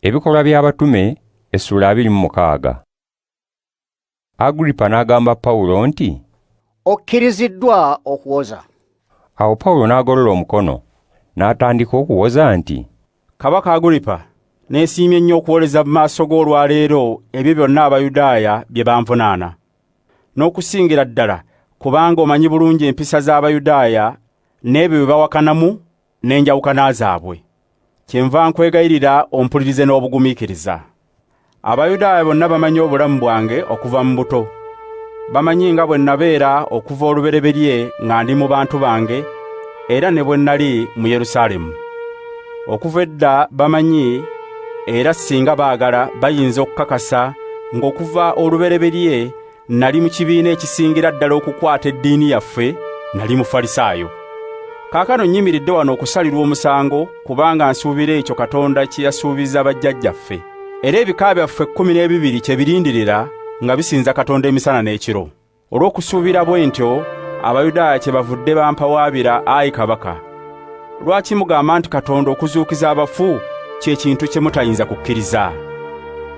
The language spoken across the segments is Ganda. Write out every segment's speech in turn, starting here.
Ebikolwa by'Abatume Essuula 26. Agripa n'agamba Pawulo nti, "Okkiriziddwa okuwoza." Awo Pawulo n'agolola omukono, n'atandika okuwoza nti, "Kabaka Agripa, neesiimye nnyo okuwoleza mu maaso g'olwaleero ebyo byonna Abayudaaya bye banvunaana. N'okusingira ddala kubanga omanyi bulungi empisa z'Abayudaaya n'ebyo bye bawakanamu n'enjawukana zaabwe. Kyenva nkwegayirira ompulirize n'obugumiikiriza. Abayudaaya bonna bamanyi obulamu bwange okuva mu buto. Bamanyi nga bwe nabeera okuva olubereberye nga ndi mu bantu bange, era ne bwe nali mu Yerusaalemu. Okuva edda bamanyi, era singa baagala bayinza okukakasa ng'okuva olubereberye nali mu kibiina ekisingira ddala okukwata eddiini yaffe, nali Mufalisaayo. Kaakano nnyimiridde wano okusalirwa omusango kubanga nsuubira ekyo Katonda kye yasuubiza bajjajjaffe. Era ebika byaffe 12 kye birindirira nga bisinza Katonda emisana n'ekiro. Olw'okusuubira bwe ntyo, Abayudaaya kye bavudde bampawaabira, ayi kabaka. Lwaki mugamba nti Katonda okuzuukiza abafu kye kintu kye mutayinza kukkiriza?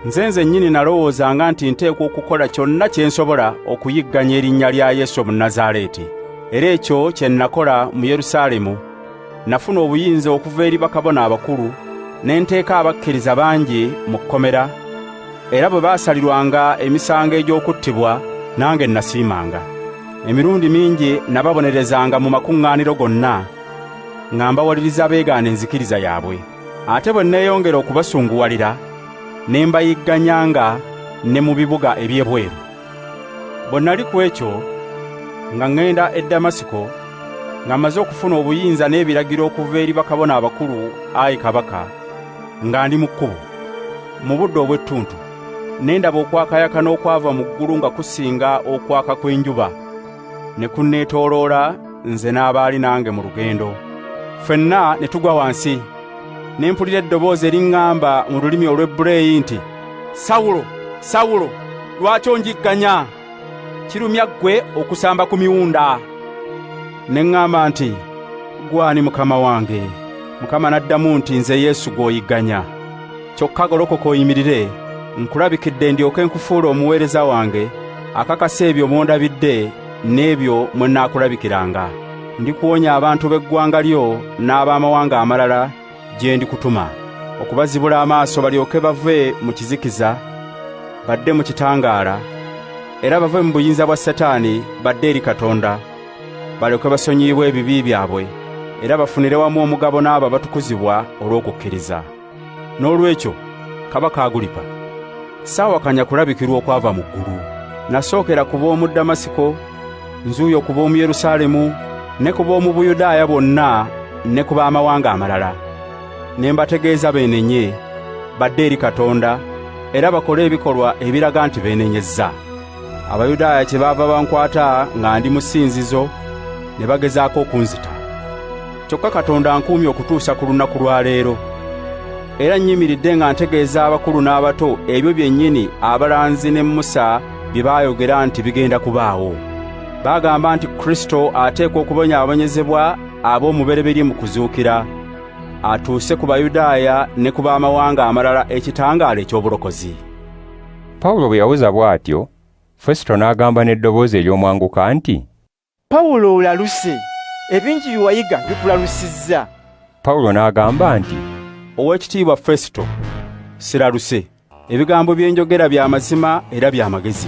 Nze nzennyini nalowoozanga nti nteekwa okukola kyonna kye nsobola okuyigganya erinnya lya Yesu Omunnazaaleeti. Era ekyo kye nakola mu Yerusaalemu. Nafuna obuyinza okuva eri bakabona abakulu, ne nteeka abakkiriza bangi mu kkomera, era bwe baasalirwanga emisango egy'okuttibwa nange nasiimanga. Emirundi mingi nababonerezanga mu makuŋŋaaniro gonna, nga mbawaliriza beegaana enzikiriza yaabwe. Ate bwe neeyongera okubasunguwalira, ne mbayigganyanga ne mu bibuga eby'ebweru. Bwe nali ku ekyo, nga ŋŋenda e Damasiko, nga maze okufuna obuyinza n'ebiragiro okuva eri bakabona abakulu, ayi kabaka, nga ndi mu kkubo, mu budde obw'ettuntu, ne ndaba okwakayakana okwava mu ggulu nga kusinga okwaka kw'enjuba, ne kunneetooloola nze n'abaali nange mu lugendo. Ffenna ne tugwa wansi, ne mpulira eddoboozi eriŋŋamba mu lulimi olw'Ebbuleeyi nti, "Sawulo, Sawulo, lwaki onjigganya? Kirumya ggwe okusamba ku miwunda." Ne ŋŋamba nti, "Gwani Mukama wange?" Mukama n'addamu nti, "Nze Yesu gw'oyigganya. Kyokka golokoka oyimirire, nkulabikidde ndyoke nkufuule omuweereza wange, akakasa ebyo mw'ondabidde n'ebyo mwe nnaakulabikiranga. Ndikuwonya abantu b'eggwanga lyo n'ab'amawanga amalala gye ndikutuma, okubazibula amaaso balyoke bave mu kizikiza badde mu kitangaala, era bave mu buyinza bwa Setaani badde eri Katonda, balyoke basonyiyibwe ebibi byabwe, era bafunire wamu omugabo n'abo abatukuzibwa olw'okukkiriza. N'olwekyo, Kabaka Agripa, saawakanya kulabikirwa okwava mu ggulu. Nasookera ku b'omu Damasiko, nzuuyo ku b'omu Yerusaalemu, ne ku b'omu Buyudaaya bonna, ne ku b'amawanga amalala. Ne mbategeeza beenenye, badde eri Katonda, era bakole ebikolwa ebiraga nti beenenyezza. Abayudaaya kye baava bankwata nga ndi mu ssinzizo, ne bagezaako okunzita. Kyokka Katonda ankuumye okutuusa ku lunaku lwa leero. Era nnyimiridde nga ntegeeza abakulu n'abato ebyo byennyini abalanzi ne Musa bye baayogera nti bigenda kubaawo. Baagamba nti Kristo ateekwa okubonyaabonyezebwa ab'omubereberye mu kuzuukira, atuuse ku Bayudaaya ne ku b'amawanga amalala ekitangaala eky'obulokozi." Pawulo bwe yawoza bw'atyo, Fesuto n'agamba n'eddoboozi ery'omwanguka nti, "Pawulo olaluse, ebingi bye wayiga bikulalusizza." Pawulo n'agamba nti, "Oweekitiibwa Fesuto, siraluse. Ebigambo bye njogera bya mazima era bya magezi.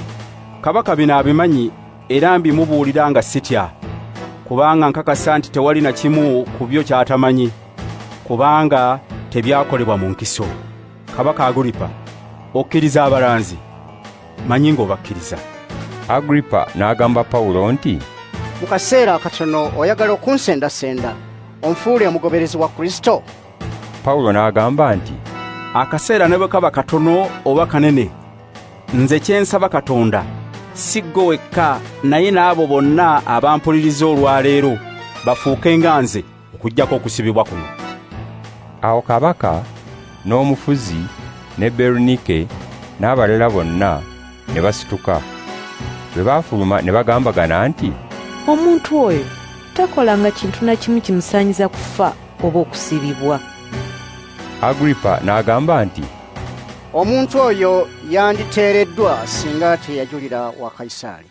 Kabaka bino abimanyi era mbimubuulira nga sitya, kubanga nkakasa nti tewali na kimu ku byo ky'atamanyi, kubanga tebyakolebwa mu nkiso. Kabaka Agripa, okkiriza abalanzi, manyi ng'obakkiriza." Agripa n'agamba Pawulo nti, "Mu kaseera akatono oyagala okunsendasenda onfuule omugoberezi wa Kristo?" Pawulo n'agamba nti, "Akaseera ne bwe kaba katono oba kanene, nze kye nsaba Katonda, si ggwe wekka naye n'abo bonna abampuliriza olwaleero bafuuke nga nze okuggyako okusibibwa kuno." Awo kabaka n'omufuzi ne Berunike n'abalala bonna ne basituka. Bwe baafuluma ne bagambagana nti, "Omuntu oyo takolanga kintu na kimu kimusaanyiza kufa oba okusibibwa." Agripa n'agamba nti, omuntu oyo yanditeereddwa singa teyajulira wa Kayisaali.